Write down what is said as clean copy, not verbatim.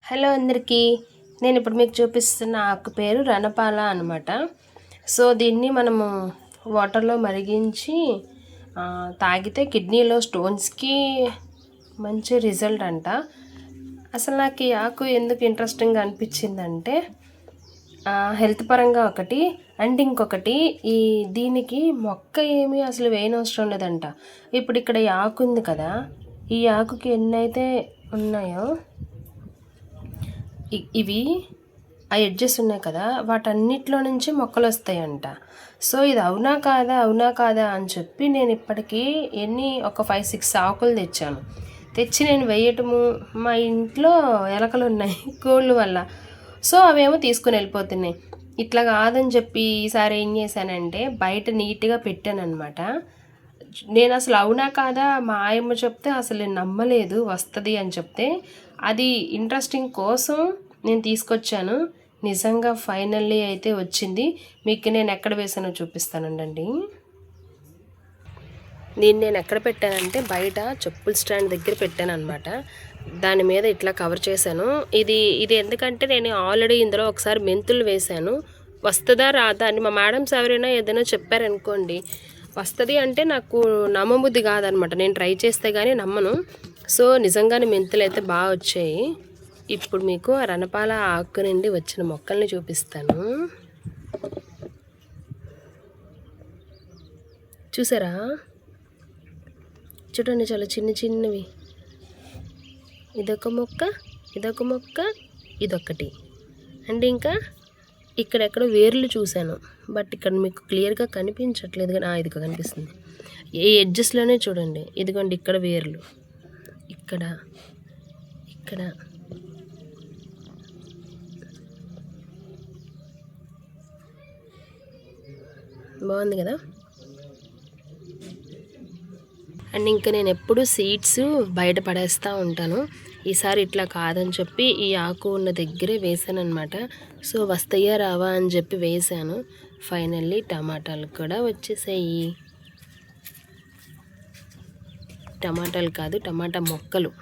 Hello అందరికీ, నేను ఇప్పుడు మీకు చూపిస్తున్న ఆకు పేరు రణపాల అనమాట. సో దీన్ని మనము వాటర్లో మరిగించి తాగితే కిడ్నీలో స్టోన్స్కి మంచి రిజల్ట్ అంట. అసలు నాకు ఈ ఆకు ఎందుకు ఇంట్రెస్టింగ్గా అనిపించిందంటే హెల్త్ పరంగా ఒకటి, అండ్ ఇంకొకటి దీనికి మొక్క ఏమీ అసలు వేయనవసరం లేదంట. ఇప్పుడు ఇక్కడ ఈ ఆకు ఉంది కదా, ఈ ఆకుకి ఎన్నైతే ఉన్నాయో ఇవి ఆ ఎడ్జెస్ ఉన్నాయి కదా, వాటన్నిటిలో నుంచి మొక్కలు వస్తాయంట. సో ఇది అవునా కాదా అని చెప్పి నేను ఇప్పటికీ ఒక 5-6 ఆకులు తెచ్చి నేను వేయటము, మా ఇంట్లో ఎలకలు ఉన్నాయి కోళ్ళు వల్ల. సో అవేమో తీసుకుని వెళ్ళిపోతున్నాయి. ఇట్లా కాదని చెప్పి ఈసారి ఏం చేశానంటే బయట నీట్గా పెట్టాను అనమాట. నేను అసలు అవునా కాదా మా ఆయమ్మ చెప్తే అసలు నేను నమ్మలేదు వస్తుంది అని చెప్తే, అది ఇంట్రెస్టింగ్ కోసం నేను తీసుకొచ్చాను. నిజంగా ఫైనల్లీ అయితే వచ్చింది. మీకు నేను ఎక్కడ వేసానో చూపిస్తానండి. దీన్ని నేను ఎక్కడ పెట్టానంటే బయట చెప్పుల స్టాండ్ దగ్గర పెట్టాను అనమాట. దాని మీద ఇట్లా కవర్ చేశాను. ఇది ఎందుకంటే నేను ఆల్రెడీ ఇందులో ఒకసారి మెంతులు వేశాను. వస్తుందా రాదా అని మా మేడమ్స్ ఎవరైనా ఏదైనా చెప్పారనుకోండి, వస్తుంది అంటే నాకు నమ్మబుద్ధి కాదనమాట. నేను ట్రై చేస్తే కానీ నమ్మను. సో నిజంగానే మెంతులు అయితే బాగా వచ్చాయి. ఇప్పుడు మీకు ఆ రణపాల ఆకు నుండి వచ్చిన మొక్కల్ని చూపిస్తాను. చూసారా, చూడండి, చాలా చిన్నవి. ఇదొక మొక్క, ఇదొకటి. అండ్ ఇంకా ఇక్కడెక్కడ వేర్లు చూశాను, బట్ ఇక్కడ మీకు క్లియర్గా కనిపించట్లేదు కానీ ఇది కనిపిస్తుంది. ఏ ఎడ్జెస్లోనే చూడండి, ఇదిగోండి ఇక్కడ వేర్లు, ఇక్కడ బాగుంది కదా. అండ్ ఇంకా నేను ఎప్పుడు సీడ్స్ బయట పడేస్తూ ఉంటాను. ఈసారి ఇట్లా కాదని చెప్పి ఈ ఆకు ఉన్న దగ్గరే వేసాను అనమాట. సో వస్తాయా రావా అని చెప్పి వేసాను. ఫైనల్లీ టమాటాలు కూడా వచ్చేసాయి. టమాటాలు కాదు, టమాటా మొక్కలు.